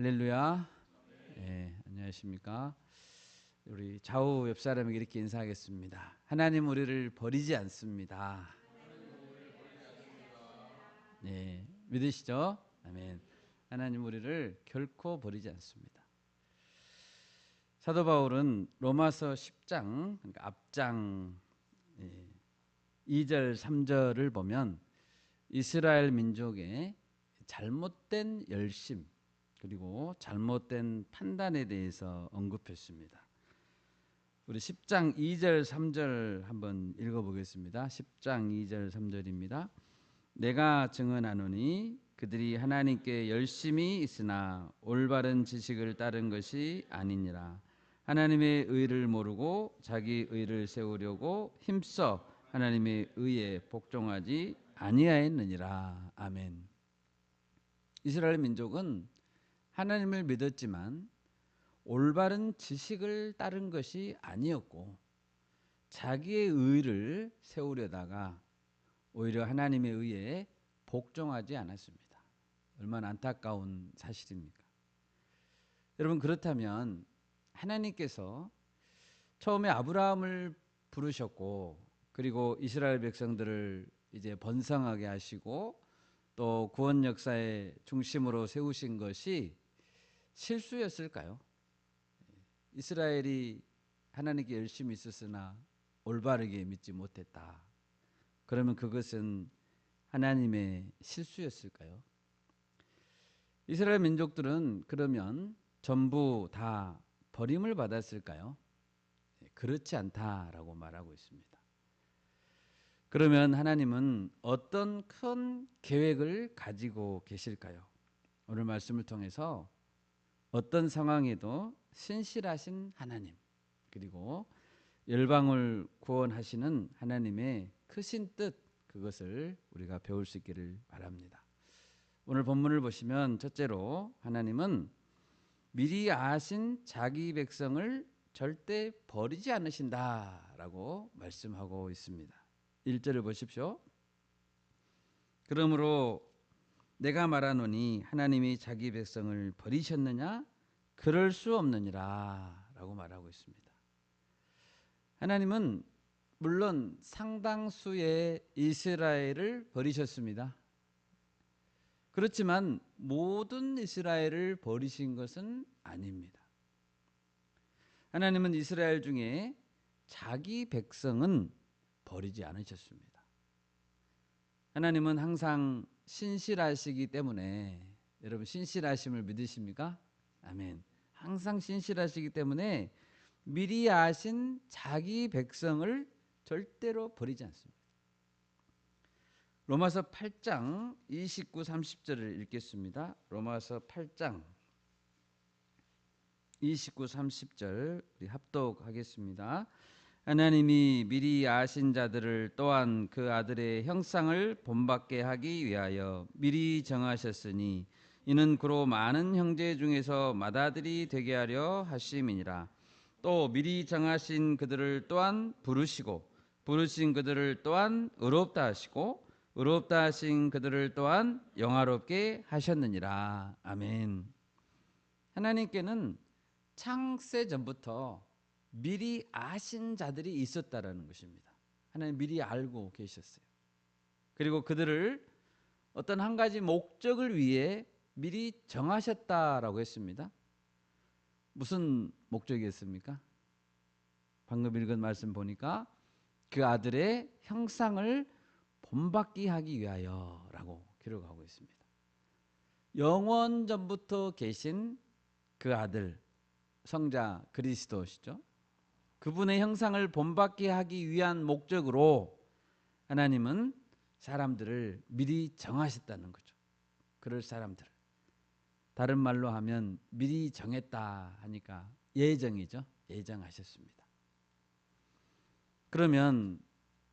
할렐루야. 안녕하십니까. 우리 좌우 옆 사람에게 이렇게 인사하겠습니다. 하나님 우리를 버리지 않습니다. 믿으시죠? 아멘. 하나님 우리를 결코 버리지 않습니다. 사도 바울은 로마서 10장, 그러니까 앞장 2절, 3절을 보면 이스라엘 민족의 잘못된 열심 그리고 잘못된 판단에 대해서 언급했습니다. 우리 10장 2절 3절 한번 읽어보겠습니다. 10장 2절 3절입니다. 내가 증언하노니 그들이 하나님께 열심히 있으나 올바른 지식을 따른 것이 아니니라. 하나님의 의를 모르고 자기 의를 세우려고 힘써 하나님의 의에 복종하지 아니하였느니라. 아멘. 이스라엘 민족은 하나님을 믿었지만 올바른 지식을 따른 것이 아니었고 자기의 의를 세우려다가 오히려 하나님의 의에 복종하지 않았습니다. 얼마나 안타까운 사실입니까? 여러분, 그렇다면 하나님께서 처음에 아브라함을 부르셨고 그리고 이스라엘 백성들을 이제 번성하게 하시고 또 구원 역사의 중심으로 세우신 것이 실수였을까요? 이스라엘이 하나님께 열심히 있었으나 올바르게 믿지 못했다. 그러면 그것은 하나님의 실수였을까요? 이스라엘 민족들은 그러면 전부 다 버림을 받았을까요? 그렇지 않다라고 말하고 있습니다. 그러면 하나님은 어떤 큰 계획을 가지고 계실까요? 오늘 말씀을 통해서 어떤 상황에도 신실하신 하나님 그리고 열방을 구원하시는 하나님의 크신 뜻 그것을 우리가 배울 수 있기를 바랍니다. 오늘 본문을 보시면 첫째로 하나님은 미리 아신 자기 백성을 절대 버리지 않으신다라고 말씀하고 있습니다. 1절을 보십시오. 그러므로 내가 말하노니 하나님이 자기 백성을 버리셨느냐? 그럴 수 없느니라 라고 말하고 있습니다. 하나님은 물론 상당수의 이스라엘을 버리셨습니다. 그렇지만 모든 이스라엘을 버리신 것은 아닙니다. 하나님은 이스라엘 중에 자기 백성은 버리지 않으셨습니다. 하나님은 항상 신실하시기 때문에 여러분 신실하심을 믿으십니까? 아멘. 항상 신실하시기 때문에 미리 아신 자기 백성을 절대로 버리지 않습니다. 로마서 8장 29, 30절을 읽겠습니다. 로마서 8장 29, 30절 우리 합독하겠습니다. 하나님이 미리 아신 자들을 또한 그 아들의 형상을 본받게 하기 위하여 미리 정하셨으니 이는 그로 많은 형제 중에서 맏아들이 되게 하려 하심이니라. 또 미리 정하신 그들을 또한 부르시고 부르신 그들을 또한 의롭다 하시고 의롭다 하신 그들을 또한 영화롭게 하셨느니라. 아멘. 하나님께는 창세 전부터 미리 아신 자들이 있었다라는 것입니다. 하나님 미리 알고 계셨어요. 그리고 그들을 어떤 한 가지 목적을 위해 미리 정하셨다라고 했습니다. 무슨 목적이었습니까? 방금 읽은 말씀 보니까 그 아들의 형상을 본받게 하기 위하여라고 기록하고 있습니다. 영원 전부터 계신 그 아들 성자 그리스도시죠. 그분의 형상을 본받게 하기 위한 목적으로 하나님은 사람들을 미리 정하셨다는 거죠. 그럴 사람들을. 다른 말로 하면 미리 정했다 하니까 예정이죠. 예정하셨습니다. 그러면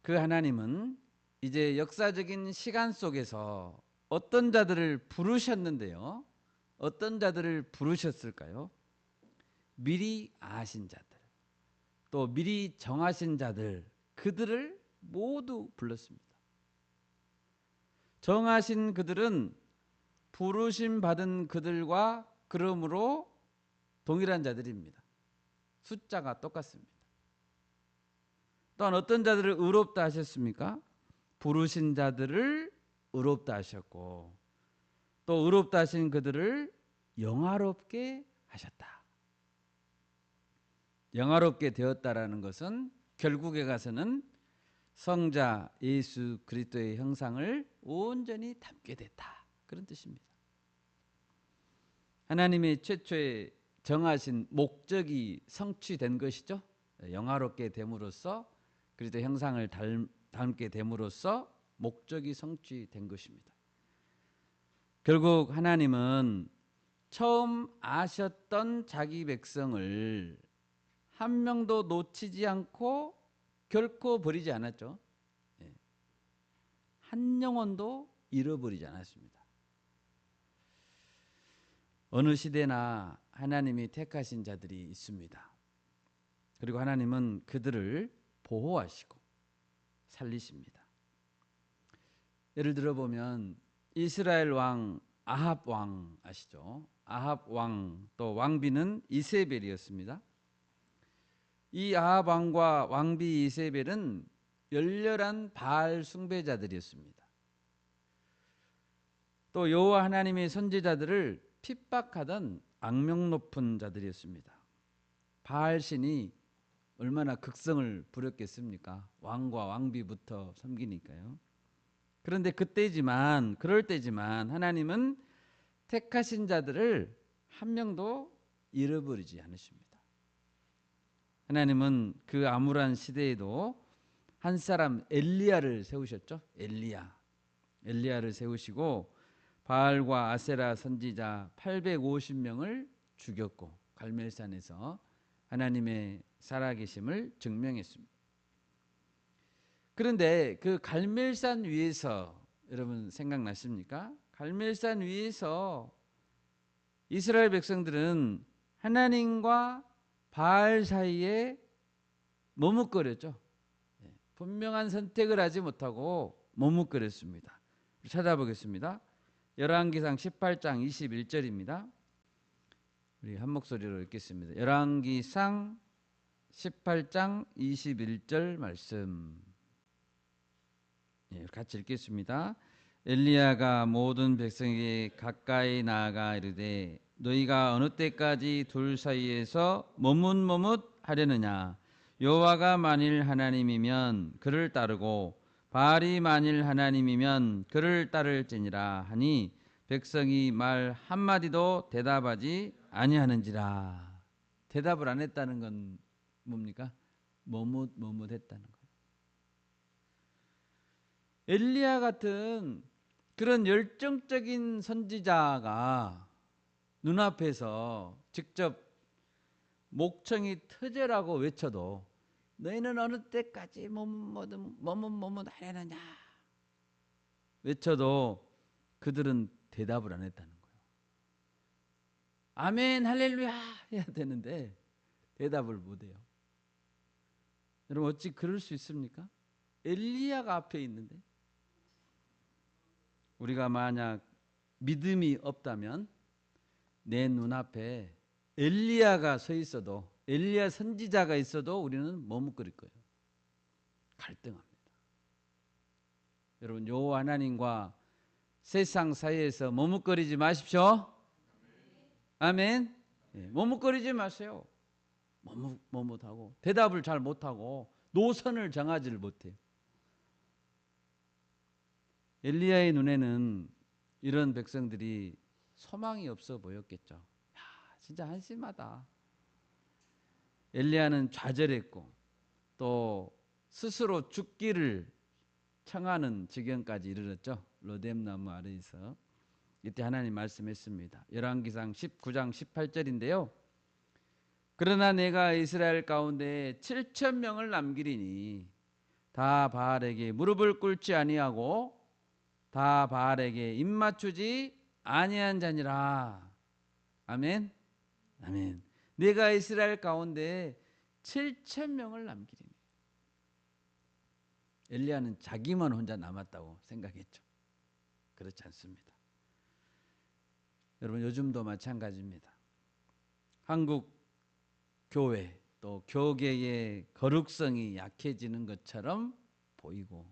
그 하나님은 이제 역사적인 시간 속에서 어떤 자들을 부르셨는데요. 어떤 자들을 부르셨을까요? 미리 아신 자들. 또 미리 정하신 자들, 그들을 모두 불렀습니다. 정하신 그들은 부르심 받은 그들과 그러므로 동일한 자들입니다. 숫자가 똑같습니다. 또한 어떤 자들을 의롭다 하셨습니까? 부르신 자들을 의롭다 하셨고 또 의롭다 하신 그들을 영화롭게 하셨다. 영화롭게 되었다라는 것은 결국에 가서는 성자 예수 그리스도의 형상을 온전히 담게 됐다. 그런 뜻입니다. 하나님의 최초에 정하신 목적이 성취된 것이죠. 영화롭게 됨으로써 그리스도 형상을 닮게 됨으로써 목적이 성취된 것입니다. 결국 하나님은 처음 아셨던 자기 백성을 한 명도 놓치지 않고 결코 버리지 않았죠. 한 영혼도 잃어버리지 않았습니다. 어느 시대나 하나님이 택하신 자들이 있습니다. 그리고 하나님은 그들을 보호하시고 살리십니다. 예를 들어 보면 이스라엘 왕 아합 왕 아시죠? 아합 왕 또 왕비는 이세벨이었습니다. 이 아합 왕과 왕비 이세벨은 열렬한 바알 숭배자들이었습니다. 또 여호와 하나님의 선지자들을 핍박하던 악명 높은 자들이었습니다. 바알 신이 얼마나 극성을 부렸겠습니까? 왕과 왕비부터 섬기니까요. 그런데 그럴 때지만 하나님은 택하신 자들을 한 명도 잃어버리지 않으십니다. 하나님은 그 암울한 시대에도 한 사람 엘리야를 세우셨죠. 엘리야를 세우시고 바알과 아세라 선지자 850명을 죽였고 갈멜산에서 하나님의 살아계심을 증명했습니다. 그런데 그 갈멜산 위에서 여러분 생각나십니까? 갈멜산 위에서 이스라엘 백성들은 하나님과 바알 사이에 머뭇거렸죠. 분명한 선택을 하지 못하고 머뭇거렸습니다. 찾아보겠습니다. 열왕기상 18장 21절입니다. 우리 한 목소리로 읽겠습니다. 열왕기상 18장 21절 말씀. 같이 읽겠습니다. 엘리야가 모든 백성에게 가까이 나아가 이르되 너희가 어느 때까지 둘 사이에서 머뭇머뭇하려느냐. 여호와가 만일 하나님이면 그를 따르고 바알이 만일 하나님이면 그를 따를지니라 하니 백성이 말 한마디도 대답하지 아니하는지라. 대답을 안 했다는 건 뭡니까? 머뭇했다는 거예요. 엘리야 같은 그런 열정적인 선지자가 눈앞에서 직접 목청이 터져라고 외쳐도 너희는 어느 때까지 머뭇하려느냐 외쳐도 그들은 대답을 안 했다는 거예요. 아멘 할렐루야 해야 되는데 대답을 못해요. 여러분 어찌 그럴 수 있습니까? 엘리야가 앞에 있는데 우리가 만약 믿음이 없다면 내 눈앞에 엘리야가 서 있어도 엘리야 선지자가 있어도 우리는 머뭇거릴 거예요. 갈등합니다. 여러분 여호와 하나님과 세상 사이에서 머뭇거리지 마십시오. 아멘. 머뭇거리지 마세요. 머뭇하고 대답을 잘 못하고 노선을 정하지를 못해요. 엘리야의 눈에는 이런 백성들이 소망이 없어 보였겠죠. 야, 진짜 한심하다. 엘리야는 좌절했고 또 스스로 죽기를 청하는 지경까지 이르렀죠. 로뎀나무 아래에서. 이때 하나님 말씀했습니다. 열왕기상 19장 18절인데요. 그러나 내가 이스라엘 가운데 7,000명을 남기리니 다 바알에게 무릎을 꿇지 아니하고 다 바알에게 입맞추지 아니한 자니라. 아멘. 아멘. 내가 이스라엘 가운데 7,000명을 남기리니. 엘리야는 자기만 혼자 남았다고 생각했죠. 그렇지 않습니다. 여러분 요즘도 마찬가지입니다. 한국 교회 또 교계의 거룩성이 약해지는 것처럼 보이고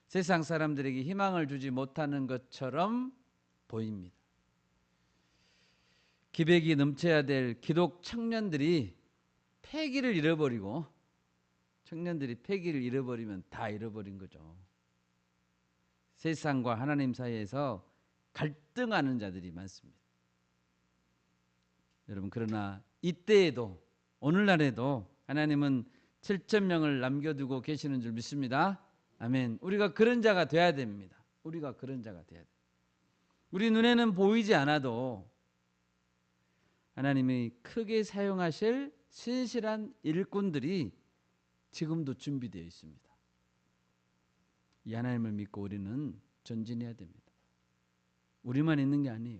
세상 사람들에게 희망을 주지 못하는 것처럼 보입니다. 기백이 넘쳐야 될 기독 청년들이 패기를 잃어버리고 청년들이 패기를 잃어버리면 다 잃어버린 거죠. 세상과 하나님 사이에서 갈등하는 자들이 많습니다. 여러분 그러나 이때에도 오늘날에도 하나님은 7,000명을 남겨두고 계시는 줄 믿습니다. 아멘. 우리가 그런 자가 돼야 됩니다. 우리가 그런 자가 돼야 됩니다. 우리 눈에는 보이지 않아도 하나님이 크게 사용하실 신실한 일꾼들이 지금도 준비되어 있습니다. 이 하나님을 믿고 우리는 전진해야 됩니다. 우리만 있는 게 아니에요.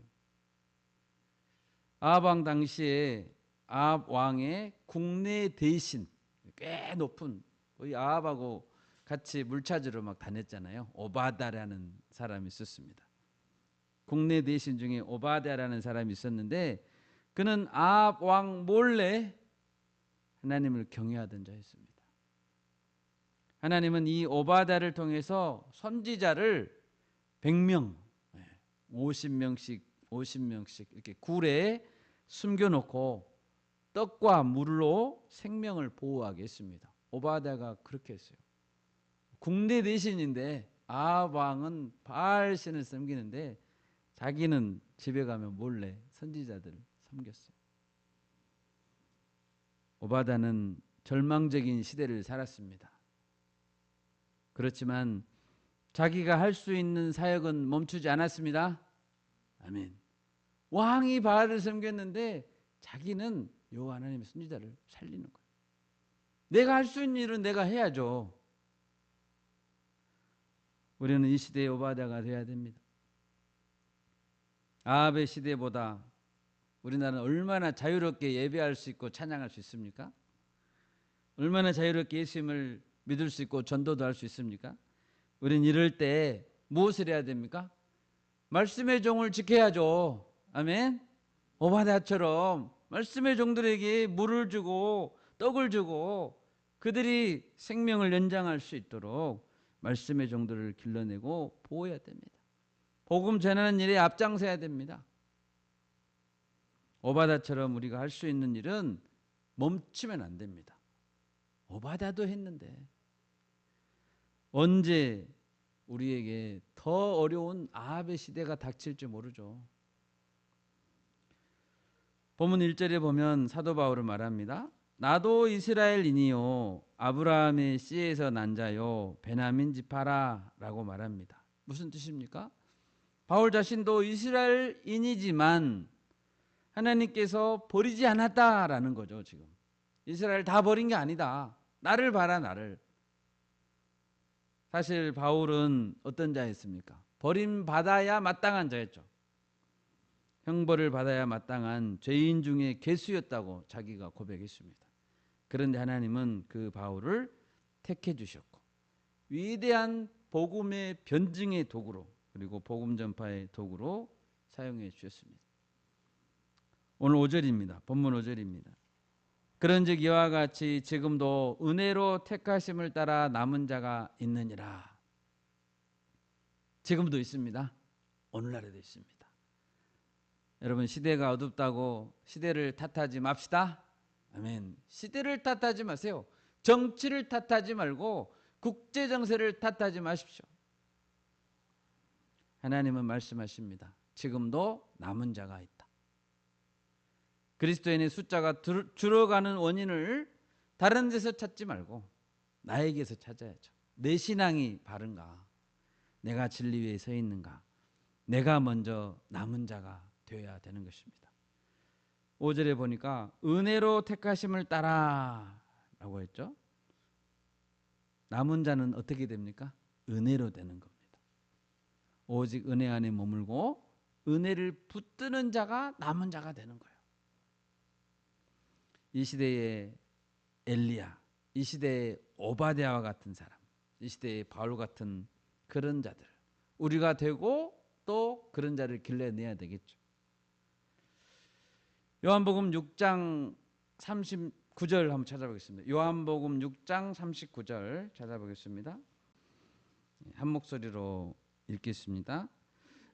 아합 왕 당시에 아합 왕의 국내 대신 꽤 높은 거의 아합하고 같이 물 찾으러 막 다녔잖아요. 오바다라는 사람이 있었습니다. 국내 대신 중에 오바다라는 사람이 있었는데 그는 아합 왕 몰래 하나님을 경외하던 자였습니다. 하나님은 이 오바다를 통해서 선지자를 100명, 50명씩 이렇게 굴에 숨겨놓고 떡과 물로 생명을 보호하게 했습니다. 오바다가 그렇게 했어요. 국내 대신인데 아합 왕은 바알 신을 섬기는데 자기는 집에 가면 몰래 선지자들을 섬겼어요. 오바다는 절망적인 시대를 살았습니다. 그렇지만 자기가 할 수 있는 사역은 멈추지 않았습니다. 아멘. 왕이 바알을 섬겼는데 자기는 여호와 하나님의 선지자를 살리는 거예요. 내가 할 수 있는 일은 내가 해야죠. 우리는 이 시대의 오바다가 되어야 됩니다. 아합의 시대보다 우리나라는 얼마나 자유롭게 예배할 수 있고 찬양할 수 있습니까? 얼마나 자유롭게 예수님을 믿을 수 있고 전도도 할 수 있습니까? 우리는 이럴 때 무엇을 해야 됩니까? 말씀의 종을 지켜야죠. 아멘. 오바다처럼 말씀의 종들에게 물을 주고 떡을 주고 그들이 생명을 연장할 수 있도록 말씀의 종들을 길러내고 보호해야 됩니다. 복음 전하는 일에 앞장서야 됩니다. 오바다처럼 우리가 할 수 있는 일은 멈추면 안 됩니다. 오바다도 했는데 언제 우리에게 더 어려운 아합의 시대가 닥칠지 모르죠. 본문 1절에 보면 사도 바울은 말합니다. 나도 이스라엘인이요 아브라함의 씨에서 난 자요 베냐민 지파라 라고 말합니다. 무슨 뜻입니까? 바울 자신도 이스라엘인이지만 하나님께서 버리지 않았다라는 거죠. 지금 이스라엘 다 버린 게 아니다. 나를 봐라 나를. 사실 바울은 어떤 자였습니까? 버림받아야 마땅한 자였죠. 형벌을 받아야 마땅한 죄인 중에 괴수였다고 자기가 고백했습니다. 그런데 하나님은 그 바울을 택해 주셨고 위대한 복음의 변증의 도구로 그리고 복음 전파의 도구로 사용해 주셨습니다. 오늘 5절입니다. 본문 5절입니다. 그런즉 이와 같이 지금도 은혜로 택하심을 따라 남은 자가 있느니라. 지금도 있습니다. 오늘날에도 있습니다. 여러분 시대가 어둡다고 시대를 탓하지 맙시다. 아멘. 시대를 탓하지 마세요. 정치를 탓하지 말고 국제 정세를 탓하지 마십시오. 하나님은 말씀하십니다. 지금도 남은 자가 있다. 그리스도인의 숫자가 줄어가는 원인을 다른 데서 찾지 말고 나에게서 찾아야죠. 내 신앙이 바른가? 내가 진리 위에 서 있는가? 내가 먼저 남은 자가 되어야 되는 것입니다. 5절에 보니까 은혜로 택하심을 따라 라고 했죠. 남은 자는 어떻게 됩니까? 은혜로 되는 겁니다. 오직 은혜 안에 머물고 은혜를 붙드는 자가 남은 자가 되는 거예요. 이 시대의 엘리야, 이 시대의 오바댜와 같은 사람, 이 시대의 바울 같은 그런 자들 우리가 되고 또 그런 자를 길러내야 되겠죠. 요한복음 6장 39절 한번 찾아보겠습니다. 요한복음 6장 39절 찾아보겠습니다. 한 목소리로 읽겠습니다.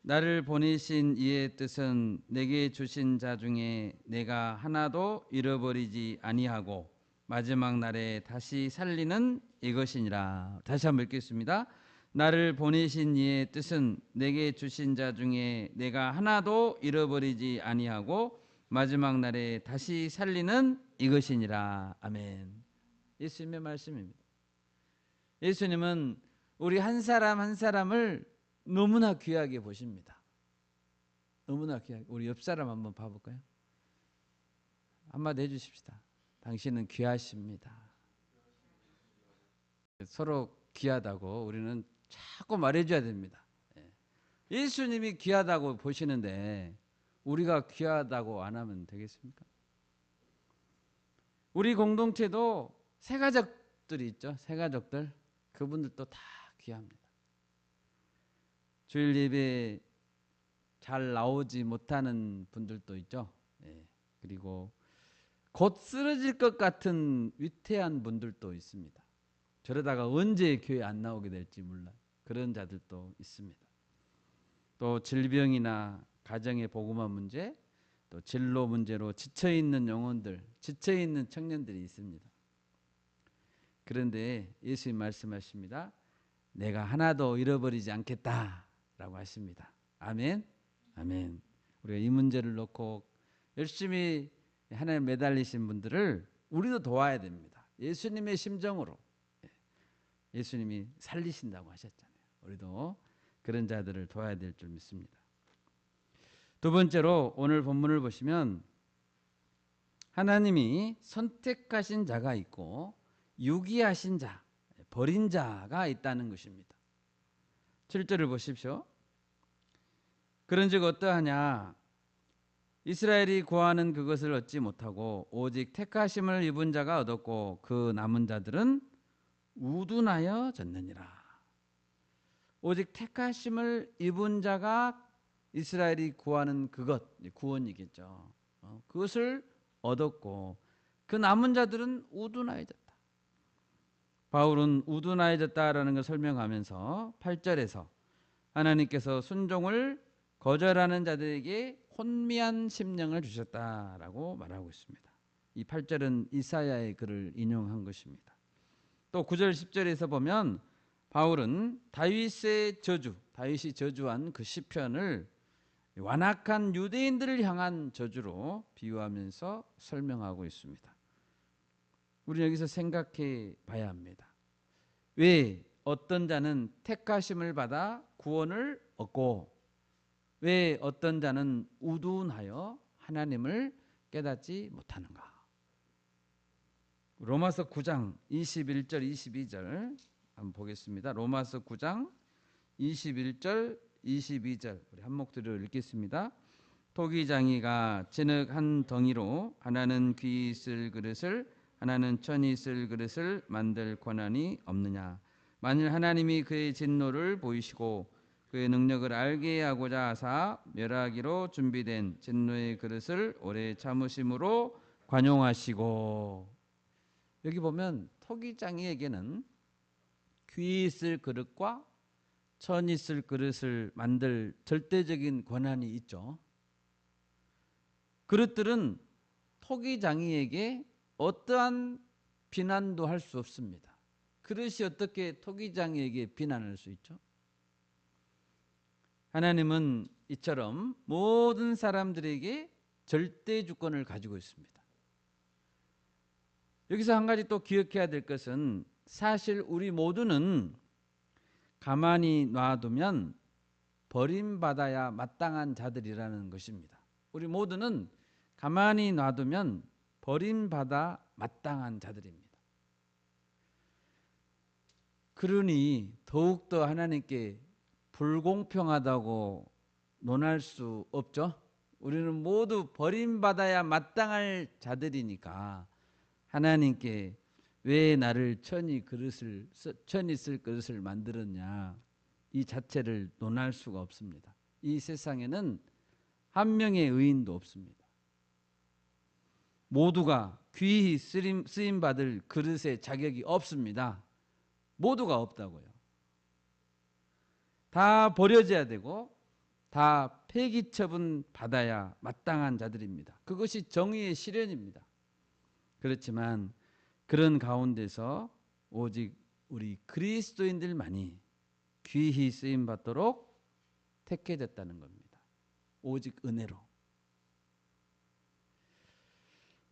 나를 보내신 이의 뜻은 내게 주신 자 중에 내가 하나도 잃어버리지 아니하고 마지막 날에 다시 살리는 이것이니라. 다시 한번 읽겠습니다. 나를 보내신 이의 뜻은 내게 주신 자 중에 내가 하나도 잃어버리지 아니하고 마지막 날에 다시 살리는 이것이니라. 아멘. 예수님의 말씀입니다. 예수님은 우리 한 사람 한 사람을 너무나 귀하게 보십니다. 너무나 귀하게. 우리 옆 사람 한번 봐볼까요? 한마디 해주십시다. 당신은 귀하십니다. 서로 귀하다고 우리는 자꾸 말해줘야 됩니다. 예수님이 귀하다고 보시는데 우리가 귀하다고 안 하면 되겠습니까? 우리 공동체도 새가족들이 있죠. 새가족들. 그분들도 다 귀합니다. 주일 예배 잘 나오지 못하는 분들도 있죠. 그리고 곧 쓰러질 것 같은 위태한 분들도 있습니다. 저러다가 언제 교회 안 나오게 될지 몰라. 그런 자들도 있습니다. 또 질병이나 가정의 복음화 문제, 또 진로 문제로 지쳐있는 영혼들, 지쳐있는 청년들이 있습니다. 그런데 예수님 말씀하십니다. 내가 하나도 잃어버리지 않겠다라고 하십니다. 아멘. 아멘. 우리가 이 문제를 놓고 열심히 하나님 매달리신 분들을 우리도 도와야 됩니다. 예수님의 심정으로. 예수님이 살리신다고 하셨잖아요. 우리도 그런 자들을 도와야 될 줄 믿습니다. 두 번째로 오늘 본문을 보시면 하나님이 선택하신 자가 있고 유기하신 자, 버린 자가 있다는 것입니다. 7절을 보십시오. 그런즉 어떠하냐? 이스라엘이 구하는 그것을 얻지 못하고 오직 택하심을 입은 자가 얻었고 그 남은 자들은 우둔하여 졌느니라. 오직 택하심을 입은 자가 이스라엘이 구하는 그것, 구원이겠죠. 그것을 얻었고 그 남은 자들은 우둔하여졌다. 바울은 우둔하여졌다라는 걸 설명하면서 8절에서 하나님께서 순종을 거절하는 자들에게 혼미한 심령을 주셨다라고 말하고 있습니다. 이 8절은 이사야의 글을 인용한 것입니다. 또 9절 10절에서 보면 바울은 다윗의 저주, 다윗이 저주한 그 시편을 완악한 유대인들을 향한 저주로 비유하면서 설명하고 있습니다. 우리는 여기서 생각해 봐야 합니다. 왜 어떤 자는 택하심을 받아 구원을 얻고 왜 어떤 자는 우둔하여 하나님을 깨닫지 못하는가? 로마서 9장 21절 22절 한번 보겠습니다. 로마서 9장 21절 22절 우리 한 목소리로 읽겠습니다. 토기장이가 진흙 한 덩이로 하나는 귀 있을 그릇을 하나는 천이 있을 그릇을 만들 권한이 없느냐? 만일 하나님이 그의 진노를 보이시고 그의 능력을 알게 하고자 하사 멸하기로 준비된 진노의 그릇을 오래 참으심으로 관용하시고. 여기 보면 토기장이에게는 귀 있을 그릇과 천 있을 그릇을 만들 절대적인 권한이 있죠. 그릇들은 토기장이에게 어떠한 비난도 할 수 없습니다. 그릇이 어떻게 토기장이에게 비난할 수 있죠? 하나님은 이처럼 모든 사람들에게 절대 주권을 가지고 있습니다. 여기서 한 가지 또 기억해야 될 것은 사실 우리 모두는 가만히 놔두면 버림받아야 마땅한 자들이라는 것입니다. 우리 모두는 가만히 놔두면 버림받아 마땅한 자들입니다. 그러니 더욱더 하나님께 불공평하다고 논할 수 없죠. 우리는 모두 버림받아야 마땅할 자들이니까 하나님께 왜 나를 천이 쓸 그릇을 만들었냐 이 자체를 논할 수가 없습니다. 이 세상에는 한 명의 의인도 없습니다. 모두가 귀히 쓰임 받을 그릇의 자격이 없습니다. 모두가 없다고요. 다 버려져야 되고 다 폐기 처분 받아야 마땅한 자들입니다. 그것이 정의의 실현입니다. 그렇지만 그런 가운데서 오직 우리 그리스도인들만이 귀히 쓰임 받도록 택해졌다는 겁니다. 오직 은혜로.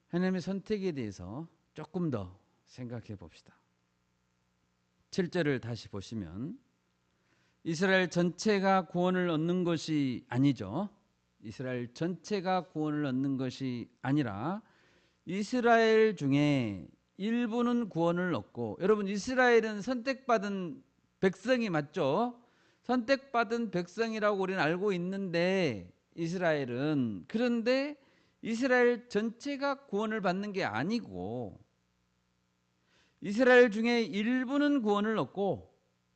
하나님의 선택에 대해서 조금 더 생각해 봅시다. 7절을 다시 보시면 이스라엘 전체가 구원을 얻는 것이 아니죠. 이스라엘 전체가 구원을 얻는 것이 아니라 이스라엘 중에 일부는 구원을 얻고, 여러분 이스라엘은 선택받은 백성이 맞죠? 선택받은 백성이라고 우리는 알고 있는데 이스라엘은, 그런데 이스라엘 전체가 구원을 받는 게 아니고 이스라엘 중에 일부는 구원을 얻고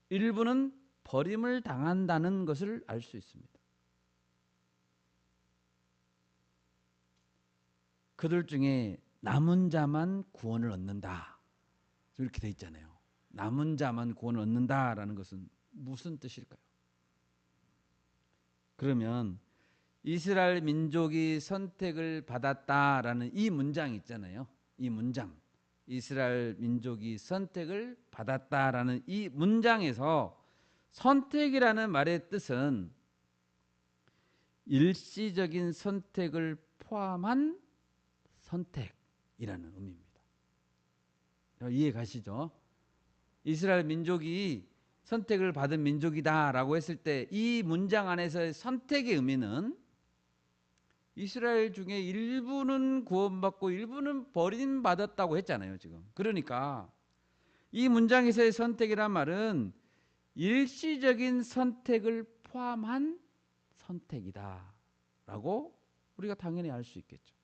일부는 버림을 당한다는 것을 알 수 있습니다. 그들 중에 남은 자만 구원을 얻는다, 이렇게 돼 있잖아요. 남은 자만 구원을 얻는다라는 것은 무슨 뜻일까요? 그러면 이스라엘 민족이 선택을 받았다라는 이 문장 있잖아요. 이 문장, 이스라엘 민족이 선택을 받았다라는 이 문장에서 선택이라는 말의 뜻은 일시적인 선택을 포함한 선택이라는 의미입니다. 이해 가시죠? 이스라엘 민족이 선택을 받은 민족이다라고 했을 때 이 문장 안에서의 선택의 의미는 이스라엘 중에 일부는 구원받고 일부는 버림받았다고 했잖아요, 지금. 그러니까 이 문장에서의 선택이란 말은 일시적인 선택을 포함한 선택이다라고 우리가 당연히 알 수 있겠죠.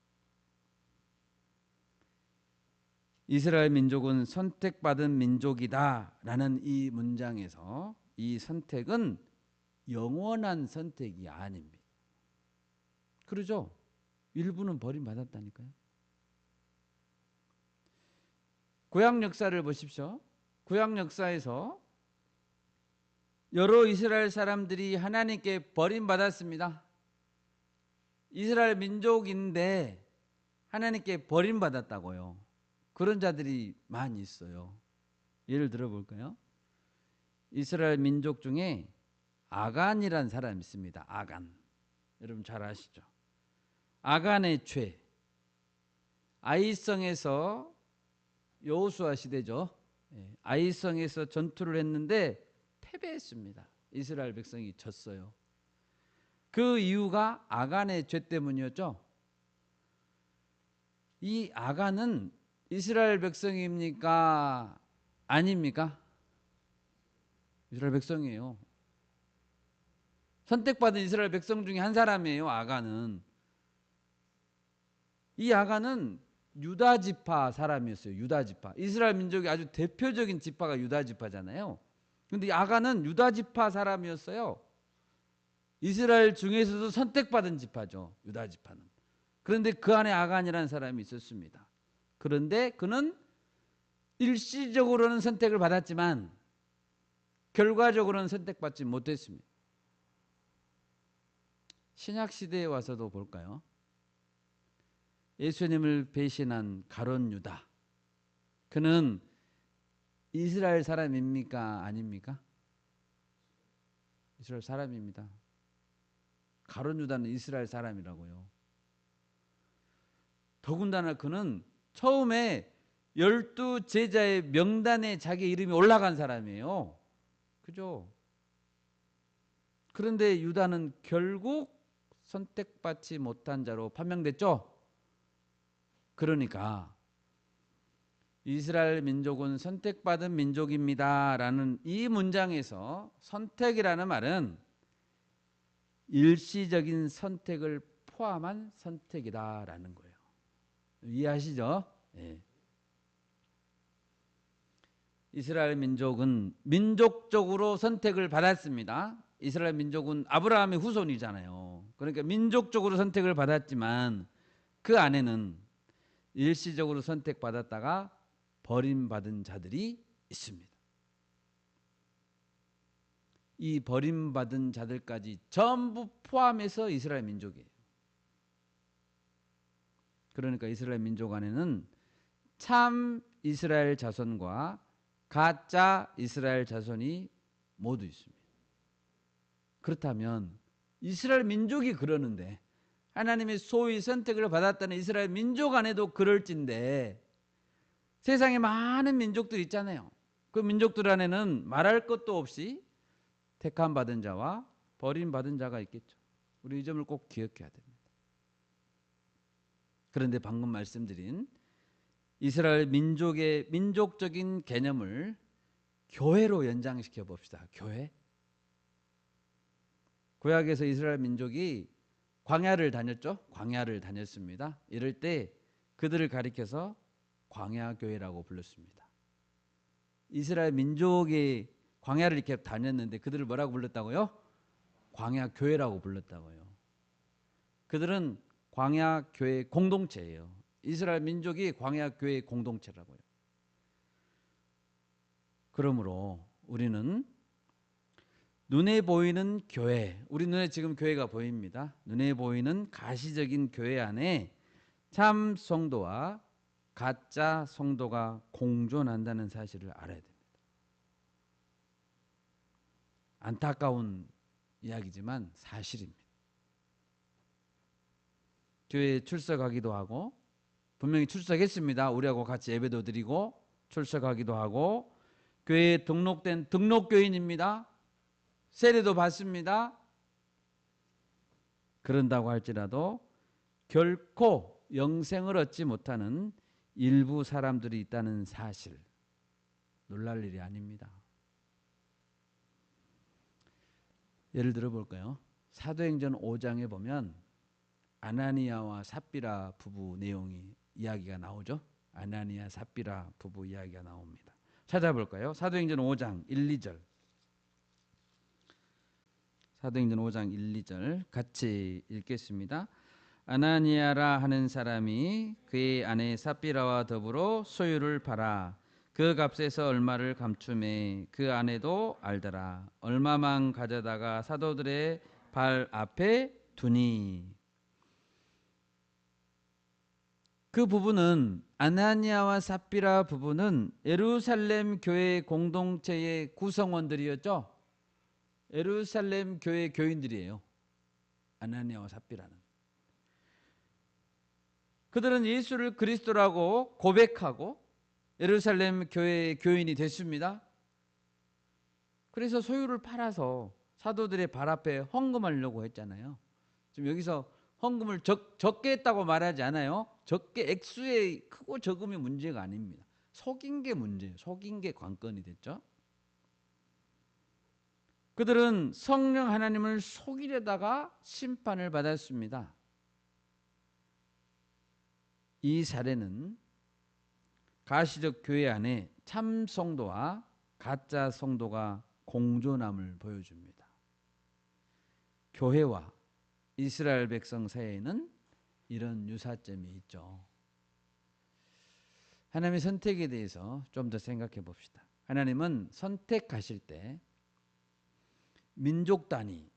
이스라엘 민족은 선택받은 민족이다라는 이 문장에서 이 선택은 영원한 선택이 아닙니다. 그러죠? 일부는 버림받았다니까요. 구약 역사를 보십시오. 구약 역사에서 여러 이스라엘 사람들이 하나님께 버림받았습니다. 이스라엘 민족인데 하나님께 버림받았다고요. 그런 자들이 많이 있어요. 예를 들어 볼까요? 이스라엘 민족 중에 아간이라는 사람이 있습니다. 아간. 여러분 잘 아시죠? 아간의 죄. 아이성에서, 여호수아 시대죠. 아이성에서 전투를 했는데 패배했습니다. 이스라엘 백성이 졌어요. 그 이유가 아간의 죄 때문이었죠. 이 아간은 이스라엘 백성입니까? 아닙니까? 이스라엘 백성이에요. 선택받은 이스라엘 백성 중에 한 사람이에요. 아간은. 이 아간은 유다 지파 사람이었어요. 유다 지파. 이스라엘 민족의 아주 대표적인 지파가 유다 지파잖아요. 그런데 이 아간은 유다 지파 사람이었어요. 이스라엘 중에서도 선택받은 지파죠. 유다 지파는. 그런데 그 안에 아간이라는 사람이 있었습니다. 그런데 그는 일시적으로는 선택을 받았지만 결과적으로는 선택받지 못했습니다. 신약시대에 와서도 볼까요? 예수님을 배신한 가룟 유다. 그는 이스라엘 사람입니까? 아닙니까? 이스라엘 사람입니다. 가룟 유다는 이스라엘 사람이라고요. 더군다나 그는 처음에 12 제자의 명단에 자기 이름이 올라간 사람이에요. 그죠? 그런데 유다는 결국 선택받지 못한 자로 판명됐죠? 그러니까 이스라엘 민족은 선택받은 민족입니다라는 이 문장에서 선택이라는 말은 일시적인 선택을 포함한 선택이다라는 거예요. 이해하시죠? 네. 이스라엘 민족은 민족적으로 선택을 받았습니다. 이스라엘 민족은 아브라함의 후손이잖아요. 그러니까 민족적으로 선택을 받았지만 그 안에는 일시적으로 선택받았다가 버림받은 자들이 있습니다. 이 버림받은 자들까지 전부 포함해서 이스라엘 민족이에요. 그러니까 이스라엘 민족 안에는 참 이스라엘 자손과 가짜 이스라엘 자손이 모두 있습니다. 그렇다면 이스라엘 민족이 그러는데, 하나님의 소위 선택을 받았다는 이스라엘 민족 안에도 그럴진데, 세상에 많은 민족들 있잖아요. 그 민족들 안에는 말할 것도 없이 택함 받은 자와 버림받은 자가 있겠죠. 우리 이 점을 꼭 기억해야 됩니다. 그런데 방금 말씀드린 이스라엘 민족의 민족적인 개념을 교회로 연장시켜 봅시다. 교회. 구약에서 이스라엘 민족이 광야를 다녔죠. 광야를 다녔습니다. 이럴 때 그들을 가리켜서 광야교회라고 불렀습니다. 이스라엘 민족이 광야를 이렇게 다녔는데 그들을 뭐라고 불렀다고요? 광야교회라고 불렀다고요. 그들은 광야교회 공동체예요. 이스라엘 민족이 광야교회 공동체라고요. 그러므로 우리는 눈에 보이는 교회, 우리 눈에 지금 교회가 보입니다. 눈에 보이는 가시적인 교회 안에 참 성도와 가짜 성도가 공존한다는 사실을 알아야 됩니다. 안타까운 이야기지만 사실입니다. 교회에 출석하기도 하고, 분명히 출석했습니다. 우리하고 같이 예배도 드리고 출석하기도 하고, 교회에 등록된 등록교인입니다. 세례도 받습니다. 그런다고 할지라도 결코 영생을 얻지 못하는 일부 사람들이 있다는 사실, 놀랄 일이 아닙니다. 예를 들어 볼까요? 사도행전 5장에 보면 아나니아와 삽비라 부부 내용이 이야기가 나오죠. 아나니아 삽비라 부부 이야기가 나옵니다. 찾아볼까요? 사도행전 5장 1, 2절. 사도행전 5장 1, 2절 같이 읽겠습니다. 아나니아라 하는 사람이 그의 아내 삽비라와 더불어 소유를 팔아 그 값에서 얼마를 감추매 그 아내도 알더라. 얼마만 가져다가 사도들의 발 앞에 두니. 그 부부는, 아나니아와 삽비라 부부는 예루살렘 교회 공동체의 구성원들이었죠. 예루살렘 교회 교인들이에요. 아나니아와 삽비라는. 그들은 예수를 그리스도라고 고백하고 예루살렘 교회의 교인이 됐습니다. 그래서 소유를 팔아서 사도들의 발 앞에 헌금하려고 했잖아요. 지금 여기서 헌금을 적게 했다고 말하지 않아요. 적게, 액수의 크고 적음이 문제가 아닙니다. 속인 게 문제예요. 속인 게 관건이 됐죠. 그들은 성령 하나님을 속이려다가 심판을 받았습니다. 이 사례는 가시적 교회 안에 참 성도와 가짜 성도가 공존함을 보여줍니다. 교회와 이스라엘 백성 사이에는 이런 유사점이 있죠. 하나님의 선택에 대해서 좀 더 생각해 봅시다. 하나님은 선택하실 때 민족 단위,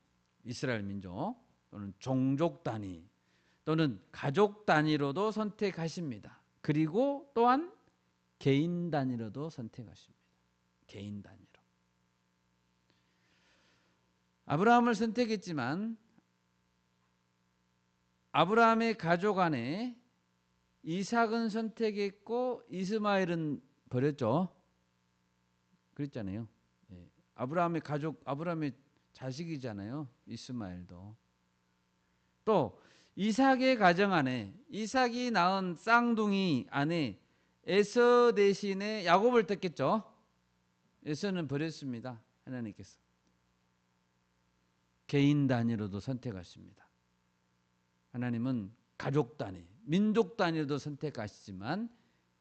이스라엘 민족 또는 종족 단위 또는 가족 단위로도 선택하십니다. 그리고 또한 개인 단위로도 선택하십니다. 개인 단위로. 아브라함을 선택했지만 아브라함의 가족 안에 이삭은 선택했고 이스마엘은 버렸죠. 그랬잖아요. 아브라함의 가족, 아브라함의 자식이잖아요. 이스마엘도. 또 이삭의 가정 안에, 이삭이 낳은 쌍둥이 안에 에서 대신에 야곱을 택했죠. 에서는 버렸습니다. 하나님께서. 개인 단위로도 선택하십니다. 하나님은 가족 단위, 민족 단위로도 선택하시지만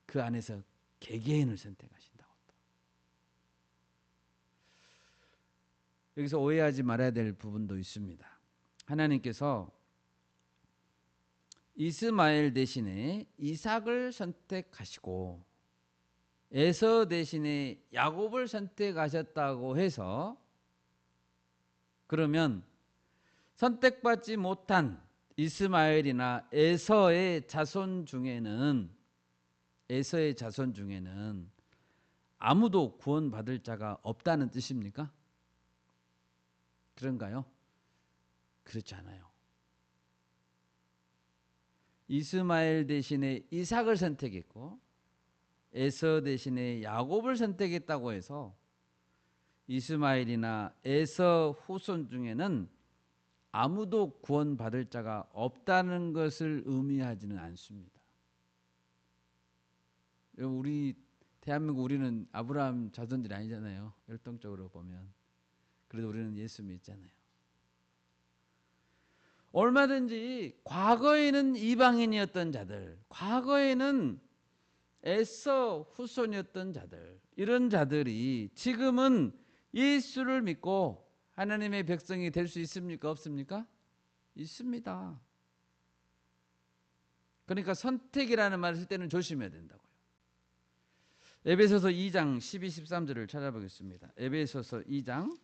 그 안에서 개개인을 선택하신다고. 여기서 오해하지 말아야 될 부분도 있습니다. 하나님께서 이스마엘 대신에 이삭을 선택하시고 에서 대신에 야곱을 선택하셨다고 해서, 그러면 선택받지 못한 이스마엘이나 에서의 자손 중에는 아무도 구원받을 자가 없다는 뜻입니까? 그런가요? 그렇지 않아요. 이스마엘 대신에 이삭을 선택했고 에서 대신에 야곱을 선택했다고 해서 이스마엘이나 에서 후손 중에는 아무도 구원받을 자가 없다는 것을 의미하지는 않습니다. 우리 대한민국, 우리는 아브라함 자손들이 아니잖아요. 혈통적으로 보면. 그래도 우리는 예수 믿잖아요. 얼마든지 과거에는 이방인이었던 자들, 과거에는 에서 후손이었던 자들, 이런 자들이 지금은 예수를 믿고 하나님의 백성이 될 수 있습니까? 없습니까? 있습니다. 그러니까 선택이라는 말을 쓸 때는 조심해야 된다고요. 에베소서 2장 12, 13절을 찾아보겠습니다. 에베소서 2장.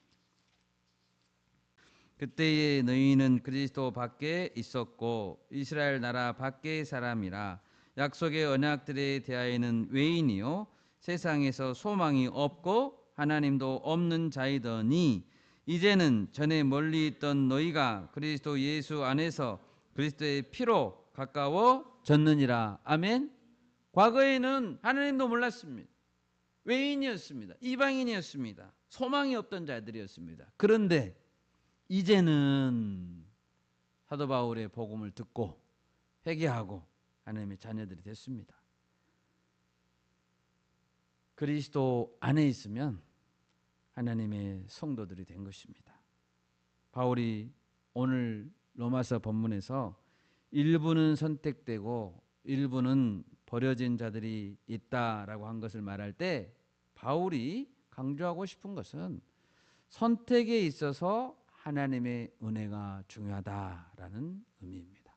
그때에 너희는 그리스도 밖에 있었고 이스라엘 나라 밖의 사람이라 약속의 언약들에 대하여는 외인이요 세상에서 소망이 없고 하나님도 없는 자이더니 이제는 전에 멀리 있던 너희가 그리스도 예수 안에서 그리스도의 피로 가까워졌느니라. 아멘. 과거에는 하나님도 몰랐습니다. 외인이었습니다. 이방인이었습니다. 소망이 없던 자들이었습니다. 그런데 이제는 사도 바울의 복음을 듣고 회개하고 하나님의 자녀들이 됐습니다. 그리스도 안에 있으면 하나님의 성도들이 된 것입니다. 바울이 오늘 로마서 본문에서 일부는 선택되고 일부는 버려진 자들이 있다라고 한 것을 말할 때 바울이 강조하고 싶은 것은 선택에 있어서 하나님의 은혜가 중요하다라는 의미입니다.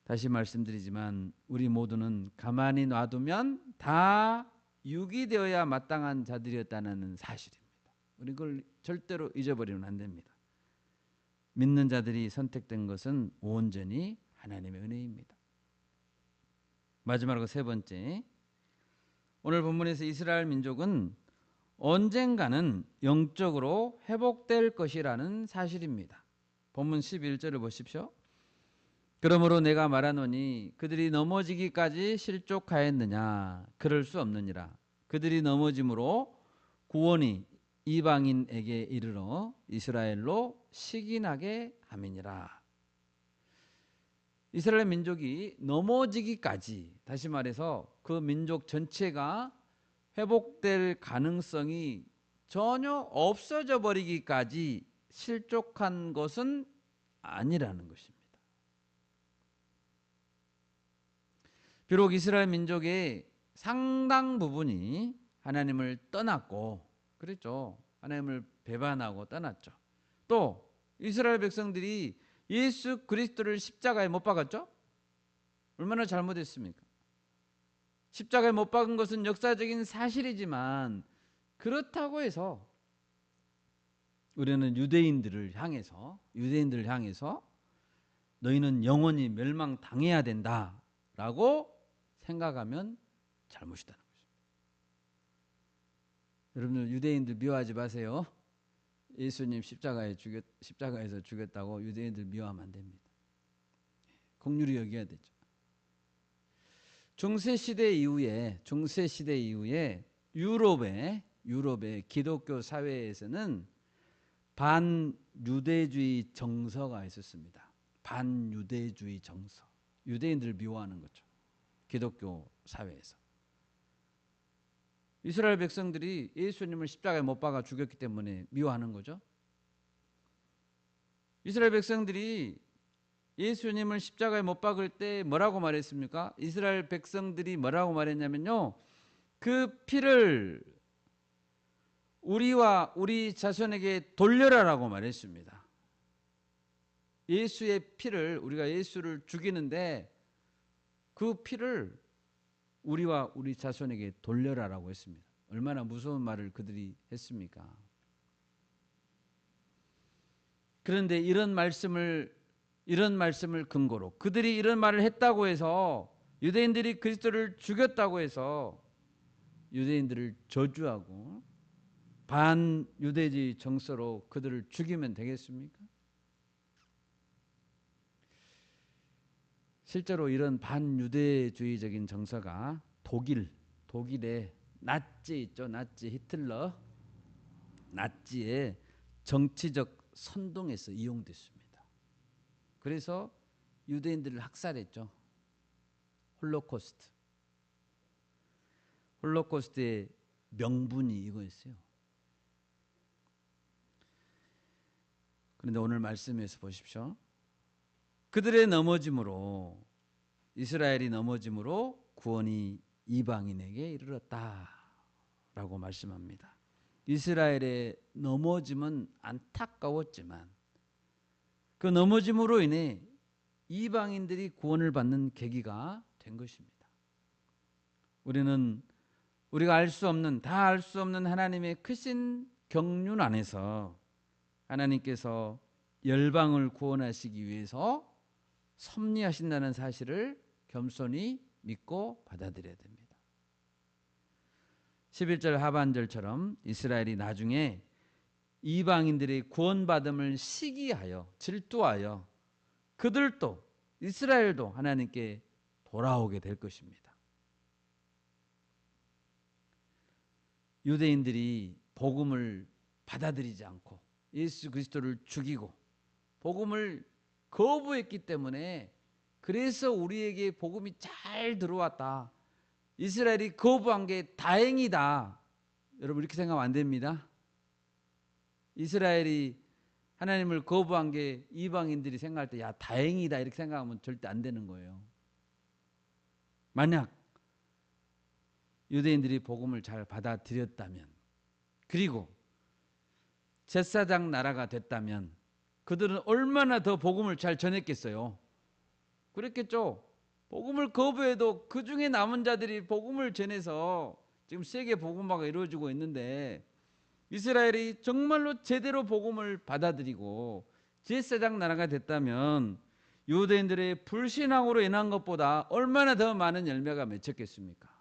다시 말씀드리지만 우리 모두는 가만히 놔두면 다 유기되어야 마땅한 자들이었다는 사실입니다. 우리 그걸 절대로 잊어버리면 안 됩니다. 믿는 자들이 선택된 것은 온전히 하나님의 은혜입니다. 마지막으로 세 번째, 오늘 본문에서 이스라엘 민족은 언젠가는 영적으로 회복될 것이라는 사실입니다. 본문 11절을 보십시오. 그러므로 내가 말하노니 그들이 넘어지기까지 실족하였느냐? 그럴 수 없느니라. 그들이 넘어짐으로 구원이 이방인에게 이르러 이스라엘로 식인하게 함이니라. 이스라엘 민족이 넘어지기까지, 다시 말해서 그 민족 전체가 회복될 가능성이 전혀 없어져 버리기까지 실족한 것은 아니라는 것입니다. 비록 이스라엘 민족의 상당 부분이 하나님을 떠났고, 그랬죠. 하나님을 배반하고 떠났죠. 또 이스라엘 백성들이 예수 그리스도를 십자가에 못 박았죠. 얼마나 잘못했습니까? 십자가에 못 박은 것은 역사적인 사실이지만 그렇다고 해서 우리는 유대인들을 향해서 너희는 영원히 멸망당해야 된다라고 생각하면 잘못이다는 것입니다. 여러분들 유대인들 미워하지 마세요. 예수님 십자가에서 죽였다고 유대인들 미워하면 안 됩니다. 긍휼히 여겨야 되죠. 중세시대 이후에 유럽의 기독교 사회에서는 반유대주의 정서가 있었습니다. 반유대주의 정서. 유대인들을 미워하는 거죠. 기독교 사회에서. 이스라엘 백성들이 예수님을 십자가에 못 박아 죽였기 때문에 미워하는 거죠. 이스라엘 백성들이 예수님을 십자가에 못 박을 때 뭐라고 말했습니까? 이스라엘 백성들이 뭐라고 말했냐면요, 그 피를 우리와 우리 자손에게 돌려라라고 말했습니다. 예수의 피를, 우리가 예수를 죽이는데 그 피를 우리와 우리 자손에게 돌려라라고 했습니다. 얼마나 무서운 말을 그들이 했습니까? 그런데 이런 말씀을 근거로 그들이 이런 말을 했다고 해서 유대인들이 그리스도를 죽였다고 해서 유대인들을 저주하고 반유대주의 정서로 그들을 죽이면 되겠습니까? 실제로 이런 반유대주의적인 정서가 독일의 나치 있죠. 나치 히틀러 나치의 정치적 선동에서 이용됐습니다. 그래서 유대인들을 학살했죠. 홀로코스트의 명분이 이거였어요. 그런데 오늘 말씀에서 보십시오. 그들의 넘어짐으로, 이스라엘이 넘어짐으로 구원이 이방인에게 이르렀다라고 말씀합니다. 이스라엘의 넘어짐은 안타까웠지만 그 넘어짐으로 인해 이방인들이 구원을 받는 계기가 된 것입니다. 우리가 알 수 없는, 다 알 수 없는 하나님의 크신 경륜 안에서 하나님께서 열방을 구원하시기 위해서 섭리하신다는 사실을 겸손히 믿고 받아들여야 됩니다. 11절 하반절처럼 이스라엘이 나중에 이방인들의 구원받음을 시기하여 질투하여 그들도 이스라엘도 하나님께 돌아오게 될 것입니다. 유대인들이 복음을 받아들이지 않고 예수 그리스도를 죽이고 복음을 거부했기 때문에 그래서 우리에게 복음이 잘 들어왔다. 이스라엘이 거부한 게 다행이다. 여러분 이렇게 생각하면 안 됩니다. 이스라엘이 하나님을 거부한 게 이방인들이 생각할 때 야 다행이다 이렇게 생각하면 절대 안 되는 거예요. 만약 유대인들이 복음을 잘 받아들였다면 그리고 제사장 나라가 됐다면 그들은 얼마나 더 복음을 잘 전했겠어요. 그랬겠죠. 복음을 거부해도 그 중에 남은 자들이 복음을 전해서 지금 세계 복음화가 이루어지고 있는데 이스라엘이 정말로 제대로 복음을 받아들이고 제사장 나라가 됐다면 유대인들의 불신앙으로 인한 것보다 얼마나 더 많은 열매가 맺혔겠습니까?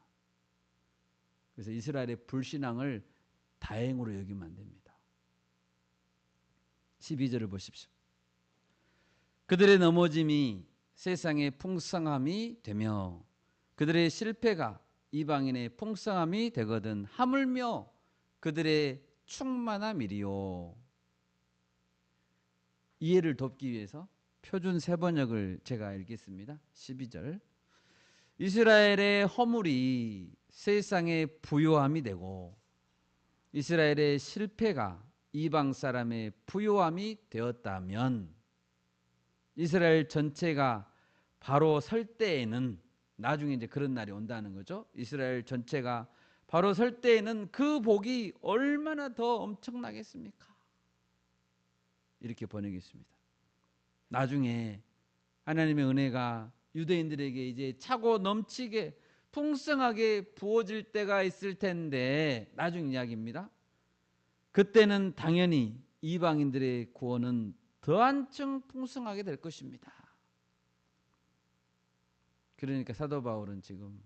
그래서 이스라엘의 불신앙을 다행으로 여기면 안 됩니다. 12절을 보십시오. 그들의 넘어짐이 세상의 풍성함이 되며 그들의 실패가 이방인의 풍성함이 되거든 하물며 그들의 충만함이리요. 이해를 돕기 위해서 표준 세번역을 제가 읽겠습니다. 12절 이스라엘의 허물이 세상의 부요함이 되고 이스라엘의 실패가 이방 사람의 부요함이 되었다면 이스라엘 전체가 바로 설 때에는 나중에 이제 그런 날이 온다는 거죠. 이스라엘 전체가 바로 설 때에는 그 복이 얼마나 더 엄청나겠습니까? 이렇게 번역했습니다. 나중에 하나님의 은혜가 유대인들에게 이제 차고 넘치게 풍성하게 부어질 때가 있을 텐데 나중 이야기입니다. 그때는 당연히 이방인들의 구원은 더 한층 풍성하게 될 것입니다. 그러니까 사도 바울은 지금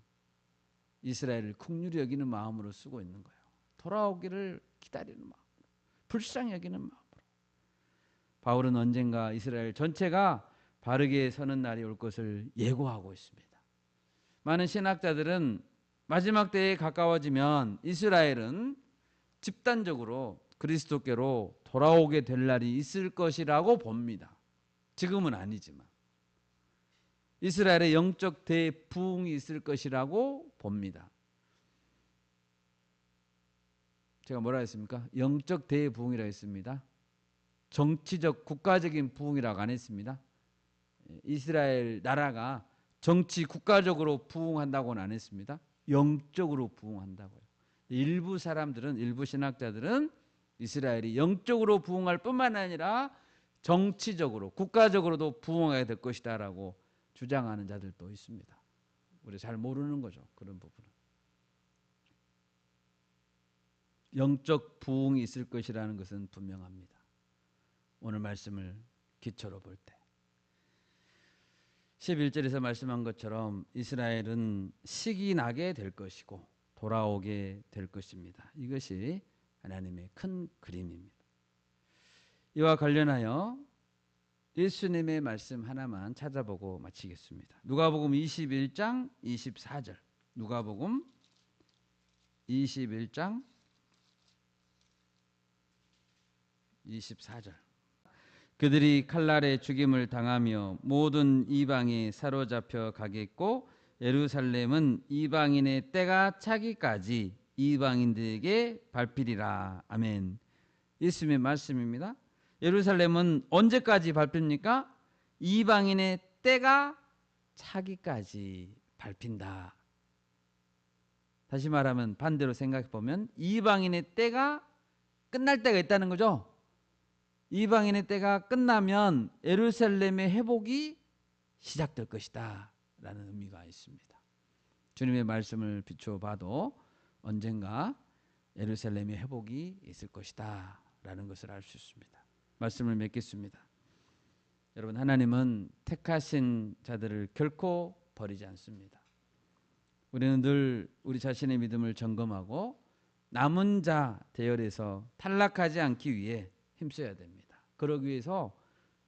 이스라엘을 긍휼히 여기는 마음으로 쓰고 있는 거예요. 돌아오기를 기다리는 마음, 불쌍히 여기는 마음으로. 바울은 언젠가 이스라엘 전체가 바르게 서는 날이 올 것을 예고하고 있습니다. 많은 신학자들은 마지막 때에 가까워지면 이스라엘은 집단적으로 그리스도께로 돌아오게 될 날이 있을 것이라고 봅니다. 지금은 아니지만 이스라엘의 영적 대부흥이 있을 것이라고 봅니다. 제가 뭐라 했습니까? 영적 대부흥이라고 했습니다. 정치적 국가적인 부흥이라고 안 했습니다. 이스라엘 나라가 정치 국가적으로 부흥한다고는 안 했습니다. 영적으로 부흥한다고요. 일부 사람들은, 일부 신학자들은 이스라엘이 영적으로 부흥할 뿐만 아니라 정치적으로 국가적으로도 부흥하게 될 것이다라고 주장하는 자들도 있습니다. 우리 잘 모르는 거죠. 그런 부분은. 영적 부흥이 있을 것이라는 것은 분명합니다. 오늘 말씀을 기초로 볼 때 11절에서 말씀한 것처럼 이스라엘은 식이 나게 될 것이고 돌아오게 될 것입니다. 이것이 하나님의 큰 그림입니다. 이와 관련하여 예수님의 말씀 하나만 찾아보고 마치겠습니다. 누가복음 21장 24절. 누가복음 21장 24절. 그들이 칼날에 죽임을 당하며 모든 이방에 사로잡혀 가겠고 예루살렘은 이방인의 때가 차기까지 이방인들에게 밟히리라. 아멘. 예수님의 말씀입니다. 예루살렘은 언제까지 밟힙니까? 이방인의 때가 차기까지 밟힌다. 다시 말하면 반대로 생각해 보면 이방인의 때가 끝날 때가 있다는 거죠. 이방인의 때가 끝나면 예루살렘의 회복이 시작될 것이다 라는 의미가 있습니다. 주님의 말씀을 비추어 봐도 언젠가 예루살렘의 회복이 있을 것이다 라는 것을 알 수 있습니다. 말씀을 맺겠습니다. 여러분, 하나님은 택하신 자들을 결코 버리지 않습니다. 우리는 늘 우리 자신의 믿음을 점검하고 남은 자 대열에서 탈락하지 않기 위해 힘써야 됩니다. 그러기 위해서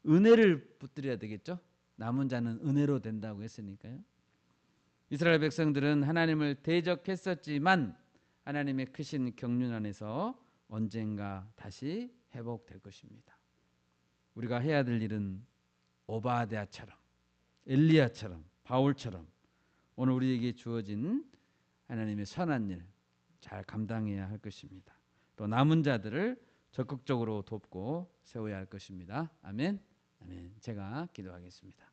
은혜를 붙들어야 되겠죠. 남은 자는 은혜로 된다고 했으니까요. 이스라엘 백성들은 하나님을 대적했었지만 하나님의 크신 경륜 안에서 언젠가 다시 회복될 것입니다. 우리가 해야 될 일은 오바댜처럼, 엘리야처럼, 바울처럼 오늘 우리에게 주어진 하나님의 선한 일 잘 감당해야 할 것입니다. 또 남은 자들을 적극적으로 돕고 세워야 할 것입니다. 아멘. 아멘. 제가 기도하겠습니다.